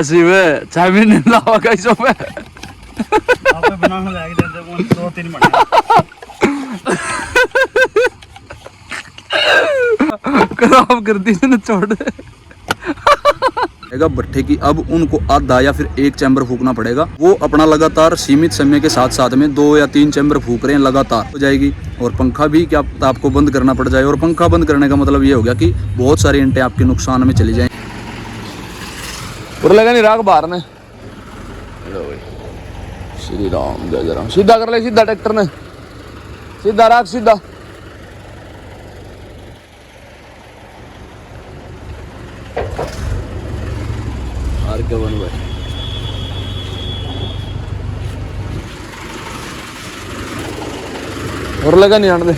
ऐसी वे 6 महीने लावा कैसो में आपे बनाने लग जाते वो 2-3 महीने खराब कर दी ना छोड़ दे भट्ठे की। अब उनको आधा या फिर एक चैम्बर फूकना पड़ेगा। वो अपना लगातार सीमित समय के साथ साथ में 2 या 3 चैम्बर फूक रहे हैं लगातार हो जाएगी। और पंखा भी क्या आपको बंद करना पड़ जाए। और पंखा बंद करने का मतलब ये हो गया कि बहुत सारी इंटें आपके नुकसान में चली जाएंगी। और लगा नहीं राग बाहर ने श्री राम जय राम सीधा कर ले सीधा ट्रैक्टर ने सीधा राग सीधा के बन भाई और लगा नहीं आने दे।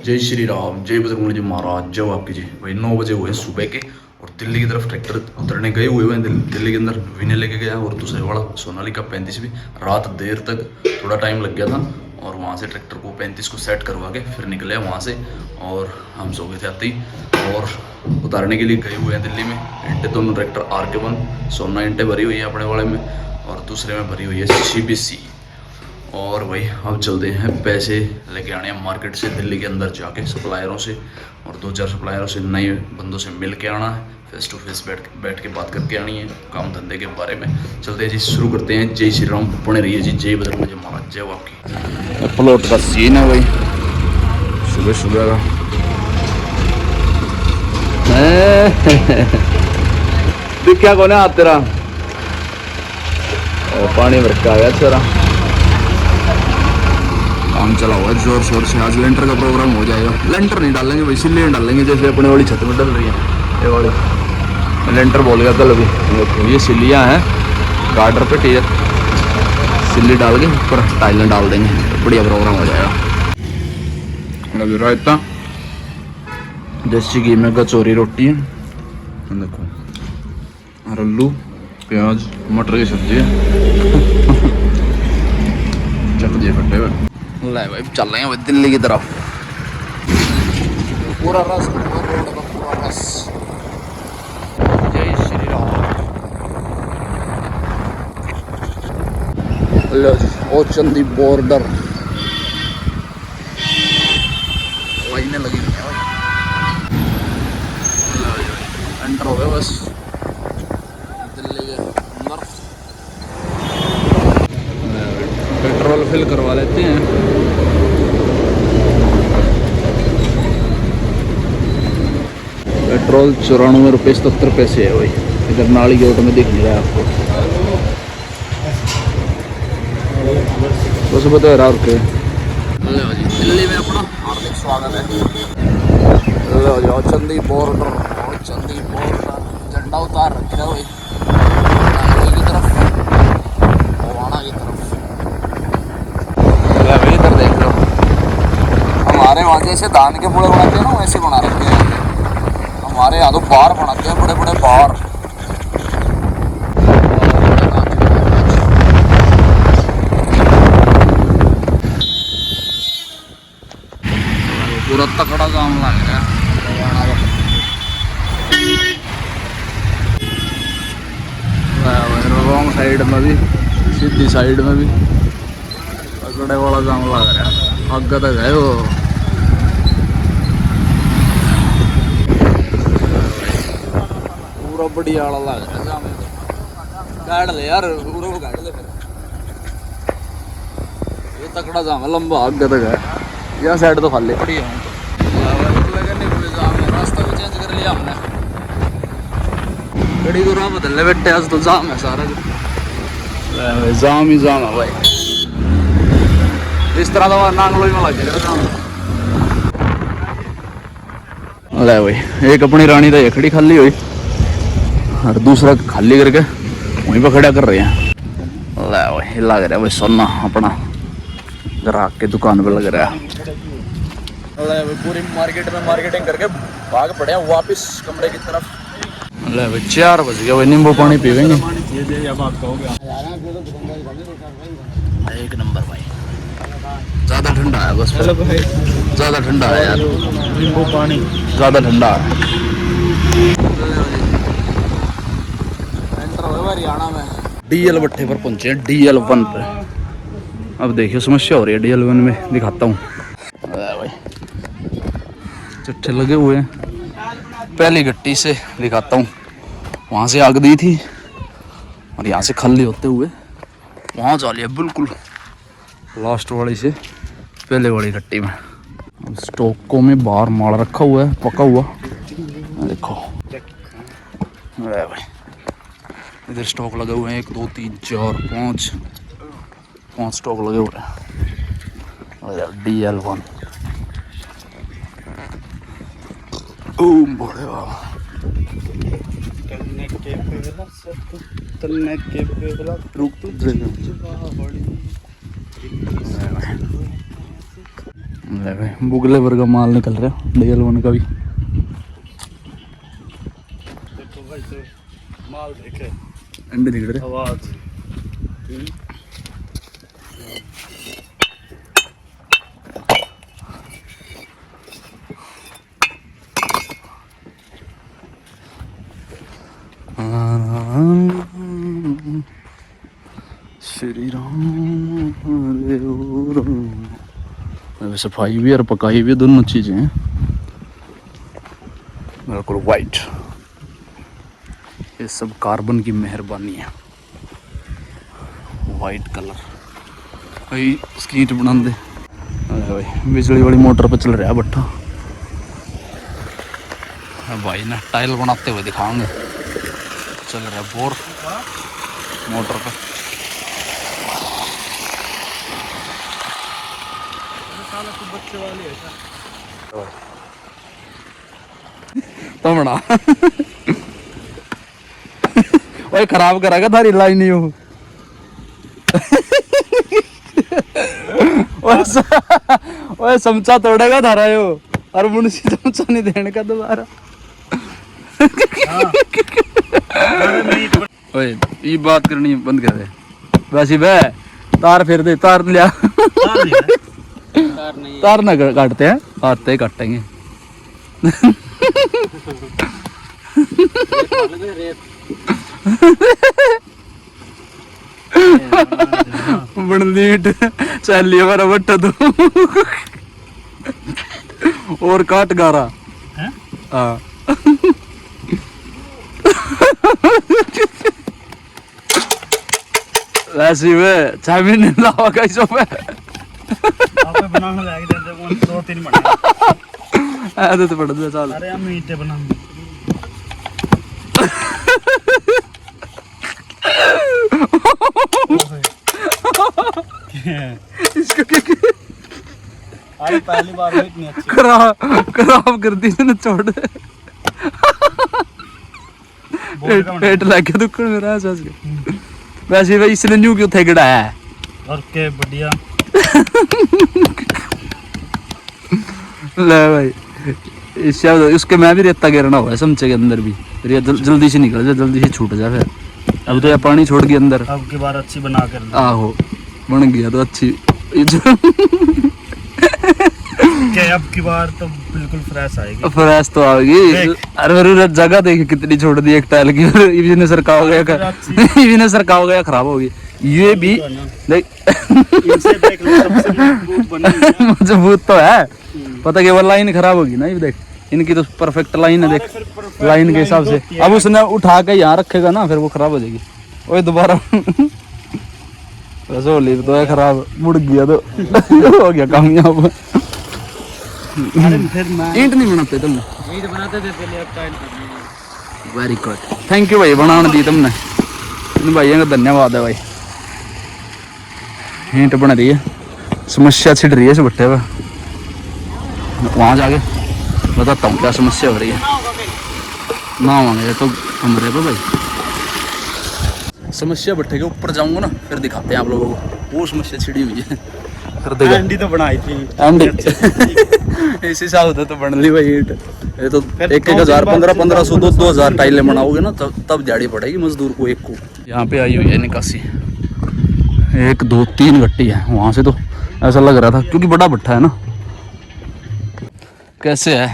जय श्री राम जय बजरंग जी महाराज जय आपकी जी। भाई 9 बजे हुए सुबह के और दिल्ली की तरफ ट्रैक्टर उतरने गए हुए हैं। दिल्ली के अंदर विनय लेके गया और दूसरे वाला सोनालिका 35 भी रात देर तक थोड़ा टाइम लग गया था। और वहाँ से ट्रैक्टर को 35 को सेट करवा के फिर निकले वहाँ से और हम सो गए थे आते ही। और उतारने के लिए गए हुए हैं दिल्ली में। इंटे दोनों ट्रैक्टर RK1 16 इंटे भरी हुई है अपने वाले में और दूसरे में भरी हुई है CBC। और भाई अब चलते हैं पैसे लेके आने हैं मार्केट से दिल्ली के अंदर जाके सप्लायरों से और 2-4 सप्लायरों से नए बंदों से मिल के आना है। फेस टू फेस बैठ के बात करके आनी है काम धंधे के बारे में। चलते हैं जी शुरू करते हैं। जय श्री राम बने रहिए जी। जय बजरंग जी महाराज जय आपकी। प्लॉट का सीन है भाई सुबह सुबह का दिखा कौन है हाथ तेरा पानी भर के आ गया तेरा काम चला हुआ जोर शोर से। आज लेंटर का प्रोग्राम हो जाएगा। लेंटर नहीं डालेंगे भाई सिले डालेंगे जैसे अपने वाली छत में डल रही है। ये वाली लेंटर बोल गया कल अभी। ये सिलियाँ हैं गार्डर पे टीयर सिल्ली डाल के ऊपर टाइलें डाल देंगे बढ़िया प्रोग्राम हो जाएगा। अभी रायता देसी घी में कचौरी रोटी है देखो और आलू प्याज मटर की सब्जी है चक दिए फटे हुए। ले भाई चल रहे हैं दिल्ली की तरफ। पूरा रस रोड का पूरा रस। जय श्री राम। ओ चंदी बॉर्डर लाइनें लगी हुई हैं भाई। एंटर हो गए बस दिल्ली के अंदर। पेट्रोल फिल करवा लेते हैं। पेट्रोल 94 रुपये 77 पैसे है भाई। इधर नाली गेट में दिख नहीं रहा है आपको। बस बता रहा और दिल्ली में अपना हार्दिक स्वागत है। लो जाओ चंदी बॉर्डर झंडा उतार रखे है भाई की तरफ हवाना की तरफ। भाई इधर देख लो हमारे वहाँ जैसे धान के पूरे बनाते हैं ना वैसे बना रखे हैं। हमारे यहाँ तो बार बनाते हैं बड़े बड़े बार। पूरा तकड़ा काम लग रहा है। रॉन्ग साइड में भी सीधी साइड में भी तकड़े वाला काम लग रहा है। आगे तक है वो पूरा बढ़िया वाला लग रहा है। सामने गाड़ ले यार पूरा गाड़ ले फिर। ये तकड़ा जाम है लंबा आगे तक है। यह साइड तो खाली पड़ी है। रास्ता भी चेंज कर लिया हमने। गड़ी को राह बदलने बैठे आज तो जाम है सारा जाम ही जाम है भाई। इस तरह तो नांगलोई में लग जाएगा जाम। ले भाई एक अपनी रानी तो ये खड़ी खाली हुई और दूसरा खाली करके वहीं पर खड़ा कर रहे हैं। ले भाई लग रहा है भाई सोना अपना ग्राहक के दुकान पे लग रहा है। पूरी मार्केट में मार्केटिंग करके भाग पड़े वापस कमरे की तरफ। ले भाई 4 बज गया भाई नींबू पानी पीवेंगे। एक नंबर भाई ज़्यादा ठंडा है बस ज़्यादा ठंडा है यार नींबू पानी ज़्यादा ठंडा है। हरियाणा में। DL भट्टे पर पहुंचे हैं, DL1 पर। अब देखिए समस्या हो रही है DL1 में, दिखाता हूँ भाई। चट्टे लगे हुए हैं, पहली गट्टी से दिखाता हूँ। वहाँ से आग दी थी और यहाँ से खाली होते हुए वहाँ जा लिया बिल्कुल लास्ट वाली से पहले वाली गट्टी में। स्टोकों में बाहर माल रखा हुआ है पका हुआ, देखो भाई। इधर स्टॉक लगे हुए हैं 1 2 3 4 5 स्टॉक लगे हुए हैं। DL1 बड़े बाबा। रुक तो बुगले भर का माल निकल रहा है DL1 का भी। माल देखे, अंडे दिख रहे। आवाज श्री राम हरे राम। सफाई भी और पकाई भी दोनों चीजें हैं, बिल्कुल वाइट। ये सब कार्बन की मेहरबानी है, वाइट कलर। भाई उसकी ईंट बना दे भाई, बिजली वाली मोटर पे चल रहा है भट्टा भाई ना। टाइल बनाते हुए दिखाएंगे, चल रहा है बोर मोटर पे। तो बना ओए खराब करागा थारी लाइन ही हो। ओए समचा तोड़ेगा धारा यो और मुंशी समचा नहीं देने का दोबारा। ओए ये बात करनी बंद कर दे वैसे बे। तार फिर दे, तार लिया। तार ना काटते हैं, आते ही काटेंगे। बनलीट चलिए हमारा बट्टा दो और काट गारा। हाँ वैसे वे 6 महीने लावा कैसो पे आपे बनाने लग जाते हैं 2 3 मिनट। आदत पड़ दे चल। अरे हम ईंटें बना इसको क्या आज पहली बार में इतनी अच्छी खराब कर दी ना, छोड़ दे। पेट लग गया दुक्कड़ मेरा सच के। वैसे भाई इसने न्यू क्यों थे गिड़ा है और के बढ़िया। ले भाई इससे उसके मैं भी रेता गिरना हुआ है समचे के अंदर भी, जल्दी से निकल जा, जल्दी से छूट जा। फिर अब तो ये पानी छोड़ के अंदर। अब की बार अच्छी बना कर आहो बन गया तो अच्छी। के अब की बार तो बिल्कुल फ्रेश आएगी। फ्रेश तो आएगी। अरे जगह देखी कितनी छोड़ दी एक टाइल की। इवी ने सरका हो गया, इवी ने सरका हो गया, खराब होगी ये भी। देख मजबूत तो है, पता कि वो लाइन खराब होगी ना। ये देख इनकी तो परफेक्ट लाइन है, देख लाइन के हिसाब से। अब उसने उठा के यहाँ रखेगा ना, फिर वो खराब हो जाएगी। ओए दोबारा रसोली तो है खराब, मुड़ गया तो हो गया कामयाब। ईंट नहीं बनाते तुमने? ईंट बनाते थे पहले, अब tile. Very good, thank you भाई, बनाने दी तुमने। इन भाइयों का धन्यवाद है भाई। ईंट बन रही है, समस्या छिड़ रही है इस भट्टे पर। वहाँ जाके बताता हूँ क्या समस्या हो रही है। ना आवांगे तो कमरे पे भाई। समस्या भट्टे के ऊपर जाऊंगा ना, फिर दिखाते हैं आप लोगों को। वो समस्या छिड़ी हुई है, फिर देखो। एंडी तो बनाई थी एंडी इस हिसाब से तो बन ली भाई ईंट। ये तो 1,000 1500 2,000 टाइलें बनाओगे ना, तब दिहाड़ी पड़ेगी मजदूर को एक को। यहाँ पे आई हुई है निकासी, 1 2 3 गट्टी है। वहाँ से तो ऐसा लग रहा था क्योंकि बड़ा भट्टा है ना। कैसे है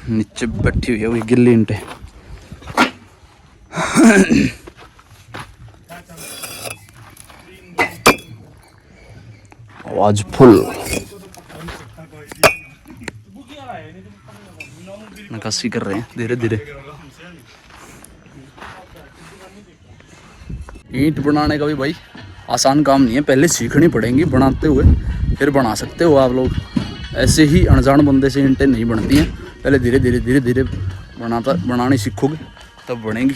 नीचे बैठी हुई है वही गिल्ली ईंटें। आवाज फुल नकासी कर रहे हैं धीरे धीरे। ईंट बनाने का भी भाई आसान काम नहीं है, पहले सीखनी पड़ेंगी बनाते हुए, फिर बना सकते हो आप लोग। ऐसे ही अनजान बंदे से ईंटें नहीं बनती हैं, पहले धीरे धीरे बनानी सीखोगे तब बनेंगी।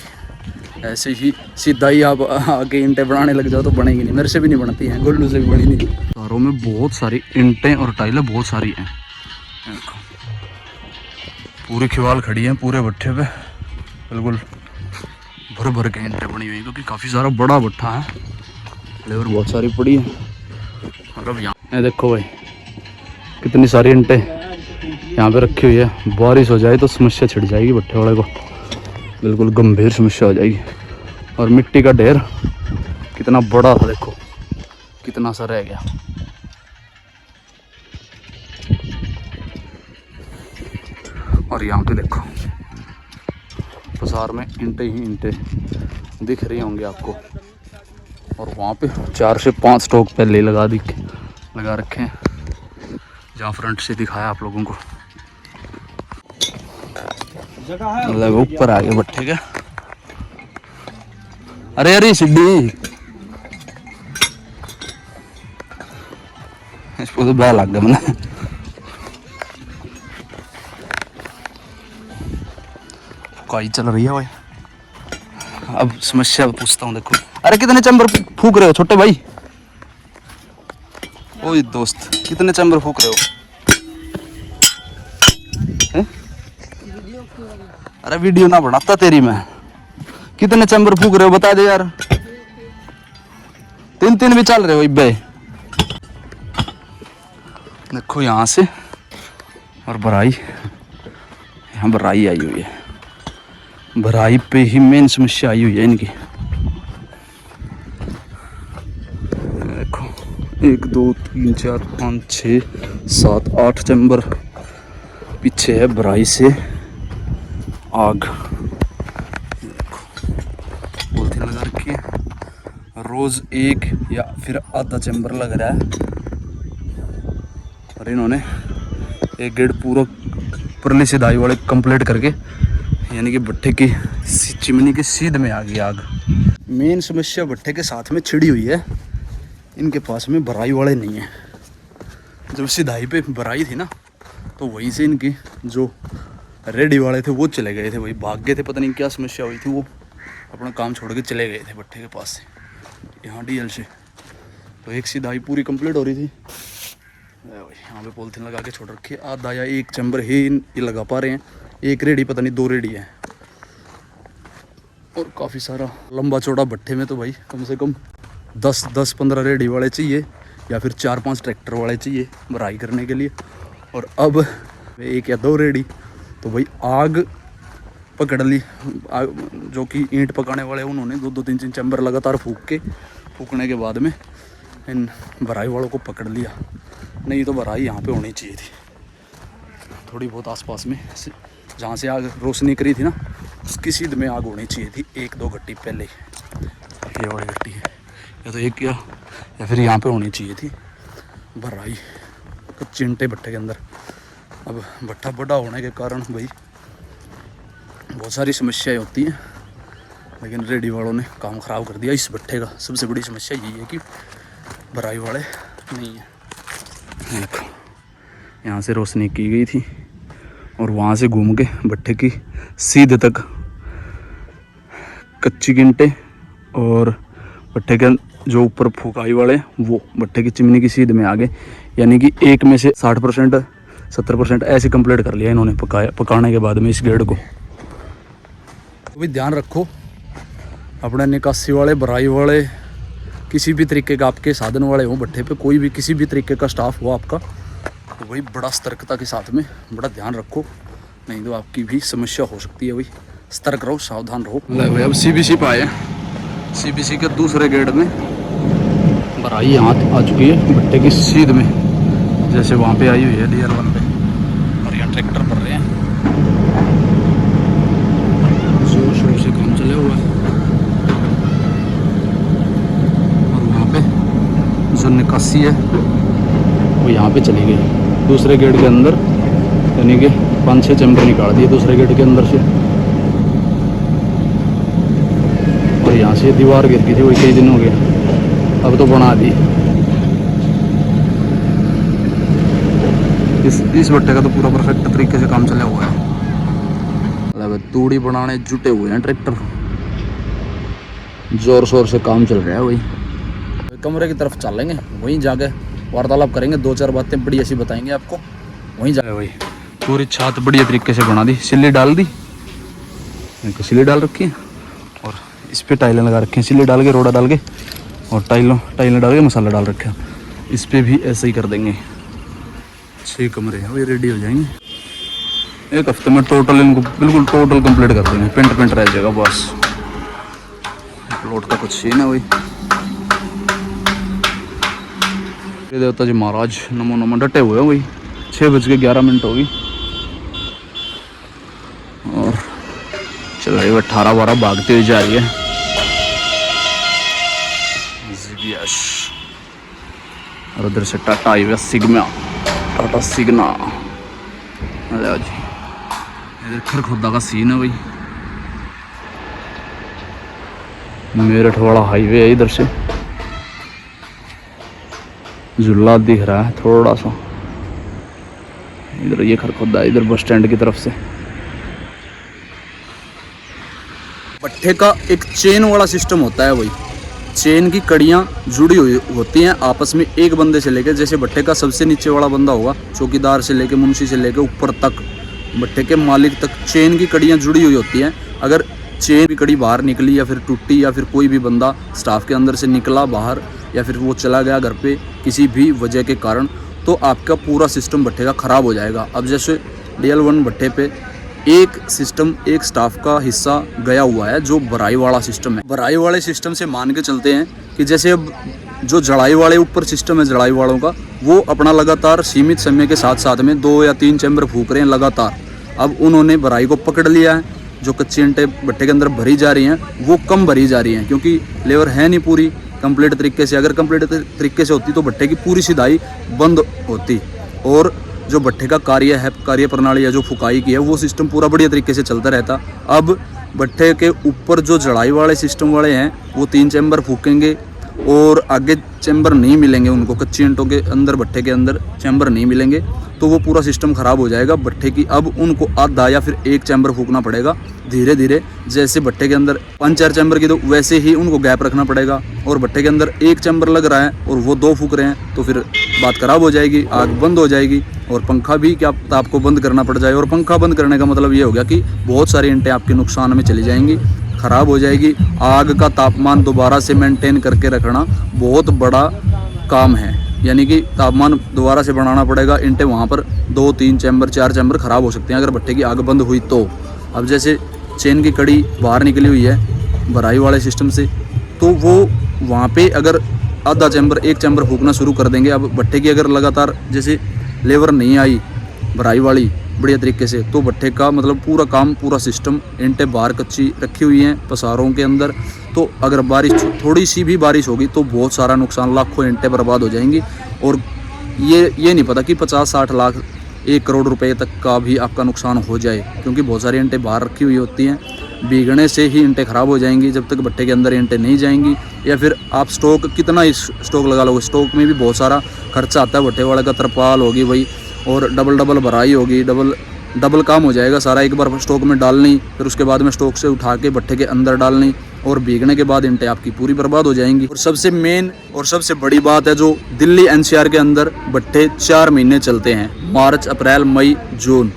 ऐसे ही सीधा ही आप आके ईंटें बनाने लग जाओ तो बनेगी नहीं। मेरे से भी नहीं बनती हैं, गोल्लू से भी बनी नहीं। घरों में बहुत सारी ईंटें और टाइलें बहुत सारी हैं, पूरी खिवाल खड़ी हैं पूरे भट्ठे पे, बिल्कुल भर भर के ईंटें बनी हुई, क्योंकि काफ़ी सारा बड़ा भट्ठा है, लेबर बहुत सारी पड़ी है। और अब यहाँ देखो भाई कितनी सारी ईंटें यहाँ पे रखी हुई है। बारिश हो जाए तो समस्या छिड़ जाएगी भट्ठे वाले को, बिल्कुल गंभीर समस्या हो जाएगी। और मिट्टी का ढेर कितना बड़ा था, देखो कितना सा रह गया। और यहाँ पे देखो बाजार में ईंटें ही ईंटें दिख रही होंगी आपको। और वहाँ पे 4 से 5 स्टॉक पहले ही लगा रखे हैं, जहाँ फ्रंट से दिखाया आप लोगों को। मतलब ऊपर आ गए भट्ठे का। अरे सीढ़ी इसको तो बैल लग गया मैंने। फुकाई चल रही है भाई। अब समस्या पूछता हूँ, देखो। अरे कितने चैम्बर फूक रहे हो छोटे भाई? ओए दोस्त कितने चैम्बर फूक रहे हो? है? अरे वीडियो ना बनाता तेरी मैं। कितने चैम्बर फूक रहे हो बता दे यार। 3 भी चल रहे हो इब्बे। देखो यहाँ से और भराई, यहाँ भराई आई हुई है। भराई पे ही मेन समस्या आई हुई है इनकी। देखो 1 2 3 4 5 6 7 8 चैम्बर पीछे है भराई से आग। पॉलिथीन लगा रखी है। रोज 1 या फिर आधा चैम्बर लग रहा है। और इन्होंने 1 गेट पूरा परली सिधाई वाले कंप्लीट करके, यानी कि भट्ठे की चिमनी के सीध में आ गई आग। मेन समस्या भट्ठे के साथ में छिड़ी हुई है, इनके पास में भराई वाले नहीं है। जब सिधाई पे भराई थी ना, तो वहीं से इनकी जो रेडी वाले थे वो चले गए थे, वही भाग गए थे। पता नहीं क्या समस्या हुई थी, वो अपना काम छोड़ के चले गए थे भट्ठे के पास से यहाँ डीएल से। तो एक सिधाई पूरी कंप्लीट हो रही थी, यहाँ पे पॉलिथीन लगा के छोड़ रखी है। आधा या 1 चैम्बर ही ये लगा पा रहे हैं, 1 रेडी पता नहीं 2 रेडी है। और काफ़ी सारा लंबा चौड़ा भट्ठे में तो भाई कम से कम 10-15 रेडी वाले चाहिए, या फिर 4-5 ट्रैक्टर वाले चाहिए भराई करने के लिए। और अब 1 या 2 रेडी तो भाई आग पकड़ ली। जो कि ईंट पकाने वाले उन्होंने 2-2 3-3 चैम्बर लगातार फूकने के बाद में इन भराई वालों को पकड़ लिया। नहीं तो भराई यहाँ पे होनी चाहिए थी थोड़ी बहुत आसपास में, जहाँ से आग रोशनी करी थी ना, उसकी सीध में आग होनी चाहिए थी 1-2 घट्टी पहले। ये वाली घट्टी है, या तो 1 या फिर यहाँ पे होनी चाहिए थी भराई कच्चे ईंटे भट्ठे के अंदर। अब भट्ठा बड़ा होने के कारण भाई बहुत सारी समस्याएं होती हैं, लेकिन रेडी वालों ने काम ख़राब कर दिया इस भट्ठे का। सबसे बड़ी समस्या यही है कि भराई वाले नहीं है। देखो यहाँ से रोशनी की गई थी और वहाँ से घूम के भट्ठे की सीध तक कच्ची ईंटें और भट्ठे के जो ऊपर फुकाई वाले वो भट्ठे की चिमनी की सीध में आ गए। यानी कि 1 में से 60% 70% ऐसे कंप्लीट कर लिया इन्होंने पकाने के बाद में इस गेड़ को। तो भी ध्यान रखो अपने निकासी वाले भराई वाले किसी भी तरीके का आपके साधन वाले हो भट्ठे पे, कोई भी किसी भी तरीके का स्टाफ हो आपका, तो वही बड़ा सतर्कता के साथ में बड़ा ध्यान रखो, नहीं तो आपकी भी समस्या हो सकती है। वही सतर्क रहो, सावधान रहो। अब CBC पे आए, CBC के दूसरे गेट में भराई यहाँ आ चुकी है भट्ठे की सीध में, जैसे वहाँ पे आई हुई है DR1 पे। और यहाँ ट्रैक्टर भर रहे हैं, शुरू से काम चले हुआ है। निकासी है वो यहाँ पे चली गई दूसरे गेट के अंदर, यानी कि 5-6 चैम्बर निकाल दिए दूसरे गेट के अंदर से। और यहाँ से दीवार गिर गई थी, वही कई दिन हो गए, अब तो बना दी। इस भट्टे का तो पूरा परफेक्ट तरीके से काम चला हुआ है, मतलब तूड़ी बनाने जुटे हुए हैं ट्रैक्टर, जोर शोर से काम चल रहा है। वही कमरे की तरफ चलेंगे, वहीं जाके वार्तालाप करेंगे, 2-4 बातें बड़ी ऐसी बताएंगे आपको, वहीं जाए। वही पूरी छत बढ़िया तरीके से बना दी, सिल्ली डाल दी, सिल्ली डाल रखी है और इस पे टाइलें लगा रखी हैं, सिल्ली डाल के, रोड़ा डाल के और टाइलें डाल के मसाला डाल रखा है। इस पे भी ऐसे ही कर देंगे। 6 कमरे हैं, वही रेडी हो जाएंगे। 1 हफ्ते में टोटल इनको बिल्कुल टोटल कंप्लीट कर देंगे, पेंट रह जाएगा बस। प्लॉट का कुछ सीन है। वही देवता जी महाराज नमो नमो डटे हुए हैं। वही 6:11 होगी और चल रही 18-12 भागती हुई जा रही है। और उधर से टाटा हाईवे सिग्मा, टाटा सिग्ना जी। इधर खरखोदा का सीन है भाई, मेरठ वाला हाईवे है। इधर से झुल्ला दिख रहा है थोड़ा सा, इधर ये खरखोदा, इधर बस स्टैंड की तरफ से। भट्ठे का एक चेन वाला सिस्टम होता है, वही चेन की कड़ियाँ जुड़ी हुई होती हैं आपस में, एक बंदे से लेकर, जैसे भट्ठे का सबसे नीचे वाला बंदा होगा, चौकीदार से लेकर मुंशी से लेकर ऊपर तक, भट्ठे के मालिक तक चेन की कड़ियाँ जुड़ी हुई होती हैं। अगर चेन की कड़ी बाहर निकली या फिर टूटी या फिर कोई भी बंदा स्टाफ के अंदर से निकला बाहर या फिर वो चला गया घर पे किसी भी वजह के कारण, तो आपका पूरा सिस्टम भट्ठे का ख़राब हो जाएगा। अब जैसे DL1 भट्ठे पे एक सिस्टम, एक स्टाफ का हिस्सा गया हुआ है जो भराई वाला सिस्टम है। भराई वाले सिस्टम से मान के चलते हैं कि जैसे अब जो जड़ाई वाले ऊपर सिस्टम है जड़ाई वालों का, वो अपना लगातार सीमित समय के साथ साथ में 2 या 3 चैम्बर फूक रहे हैं लगातार। अब उन्होंने भराई को पकड़ लिया है, जो कच्ची ईंटें भट्ठे के अंदर भरी जा रही हैं वो कम भरी जा रही हैं, क्योंकि लेबर है नहीं पूरी कंप्लीट तरीके से। अगर कंप्लीट तरीके से होती तो भट्ठे की पूरी सिधाई बंद होती, और जो भट्ठे का कार्य है, कार्य प्रणाली है जो फुकाई की है, वो सिस्टम पूरा बढ़िया तरीके से चलता रहता। अब भट्ठे के ऊपर जो जड़ाई वाले सिस्टम वाले हैं वो 3 चैम्बर फूकेंगे और आगे चैम्बर नहीं मिलेंगे उनको, कच्ची ईंटों के अंदर भट्ठे के अंदर चैम्बर नहीं मिलेंगे, तो वो पूरा सिस्टम ख़राब हो जाएगा भट्ठे की। अब उनको आधा या फिर 1 चैम्बर फूकना पड़ेगा धीरे धीरे, जैसे भट्ठे के अंदर 5-4 चैम्बर की, तो वैसे ही उनको गैप रखना पड़ेगा। और भट्ठे के अंदर 1 चैम्बर लग रहा है और वो 2 फूक रहे हैं, तो फिर बात ख़राब हो जाएगी, आग बंद हो जाएगी और पंखा भी क्या आपको बंद करना पड़ जाए। और पंखा बंद करने का मतलब ये हो गया कि बहुत सारी ईंटें आपके नुकसान में चली जाएंगी, ख़राब हो जाएगी। आग का तापमान दोबारा से मेंटेन करके रखना बहुत बड़ा काम है, यानी कि तापमान दोबारा से बढ़ाना पड़ेगा। ईंटें वहाँ पर 2-3 चैम्बर 4 चैम्बर ख़राब हो सकते हैं अगर भट्ठे की आग बंद हुई तो। अब जैसे चेन की कड़ी बाहर निकली हुई है भराई वाले सिस्टम से, तो वो वहाँ पे अगर आधा चैम्बर 1 चैम्बर फूकना शुरू कर देंगे। अब भट्ठे की अगर लगातार जैसे लेबर नहीं आई भराई वाली बढ़िया तरीके से, तो भट्ठे का मतलब पूरा काम, पूरा सिस्टम, ईंटें बाहर कच्ची रखी हुई हैं पसारों के अंदर, तो अगर बारिश, थोड़ी सी भी बारिश होगी तो बहुत सारा नुकसान, लाखों ईंटें बर्बाद हो जाएंगी। और ये नहीं पता कि 50-60 लाख 1 करोड़ रुपए तक का भी आपका नुकसान हो जाए, क्योंकि बहुत सारी ईंटें बाहर रखी हुई होती हैं। भीगने से ही ईंटें ख़राब हो जाएंगी जब तक भट्ठे के अंदर ईंटें नहीं जाएंगी। या फिर आप स्टॉक कितना ही स्टॉक लगा लोगे, स्टॉक में भी बहुत सारा खर्चा आता है भट्ठे वाले का, तरपाल होगी वही, और डबल भराई होगी, डबल काम हो जाएगा सारा। एक बार स्टॉक में डालनी, फिर उसके बाद में स्टॉक से उठा के भट्ठे के अंदर डालनी, और भीगने के बाद ईंटें आपकी पूरी बर्बाद हो जाएंगी। और सबसे मेन और सबसे बड़ी बात है, जो दिल्ली NCR के अंदर भट्ठे 4 महीने चलते हैं, मार्च, अप्रैल, मई, जून।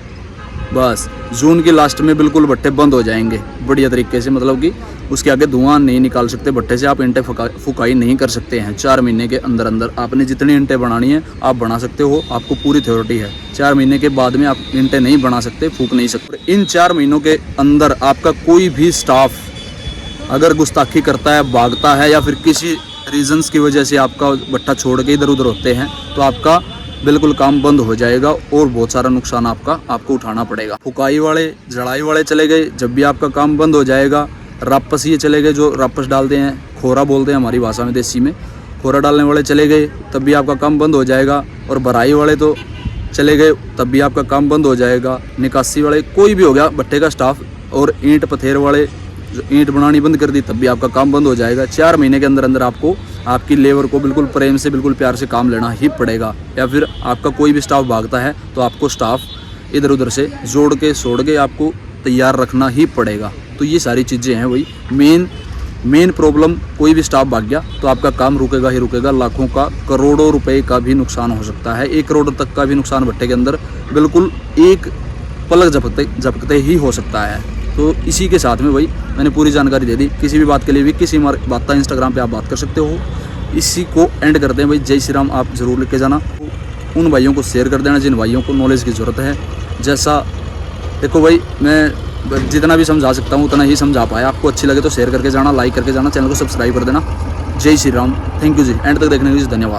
बस जून की लास्ट में बिल्कुल भट्ठे बंद हो जाएंगे बढ़िया तरीके से, मतलब कि उसके आगे धुआं नहीं निकाल सकते भट्ठे से, आप ईंटें फुकाई नहीं कर सकते हैं। 4 महीने के अंदर अंदर आपने जितनी ईंटें बनानी है आप बना सकते हो, आपको पूरी अथॉरिटी है। 4 महीने के बाद में आप ईंटें नहीं बना सकते, फूक नहीं सकते। इन 4 महीनों के अंदर आपका कोई भी स्टाफ अगर गुस्ताखी करता है, भागता है, या फिर किसी रीजंस की वजह से आपका भट्ठा छोड़ के इधर उधर होते हैं, तो आपका बिल्कुल काम बंद हो जाएगा और बहुत सारा नुकसान आपको उठाना पड़ेगा। फुकाई वाले, जड़ाई वाले चले गए, जब भी आपका काम बंद हो जाएगा। रापस ये चले गए जो रापस डालते हैं, खोरा बोलते हैं हमारी भाषा में, देसी में फोरा डालने वाले चले गए तब भी आपका काम बंद हो जाएगा, और भराई वाले तो चले गए तब भी आपका काम बंद हो जाएगा। निकासी वाले कोई भी हो गया, भट्टे का स्टाफ, और ईंट पथेर वाले जो ईंट बनानी बंद कर दी तब भी आपका काम बंद हो जाएगा। 4 महीने के अंदर अंदर आपको आपकी लेबर को बिल्कुल प्रेम से, बिल्कुल प्यार से काम लेना ही पड़ेगा। या फिर आपका कोई भी स्टाफ भागता है तो आपको स्टाफ इधर उधर से जोड़ के सोड़ के आपको तैयार रखना ही पड़ेगा। तो ये सारी चीज़ें हैं वही मेन प्रॉब्लम। कोई भी स्टाफ भाग गया तो आपका काम रुकेगा ही रुकेगा। लाखों का, करोड़ों रुपए का भी नुकसान हो सकता है। 1 करोड़ तक का भी नुकसान भट्टे के अंदर बिल्कुल एक पलक झपकते ही हो सकता है। तो इसी के साथ में वही मैंने पूरी जानकारी दे दी। किसी भी बात के लिए भी किसी बात का इंस्टाग्राम पे आप बात कर सकते हो। इसी को एंड करते हैं भाई। जय श्री राम आप ज़रूर लिख के जाना। उन भाइयों को शेयर कर देना जिन भाइयों को नॉलेज की ज़रूरत है। जैसा देखो भाई, मैं जितना भी समझा सकता हूँ उतना ही समझा पाया। आपको अच्छी लगे तो शेयर करके जाना, लाइक करके जाना, चैनल को सब्सक्राइब कर देना। जय श्री राम, थैंक यू जी। एंड तक देखने के लिए धन्यवाद।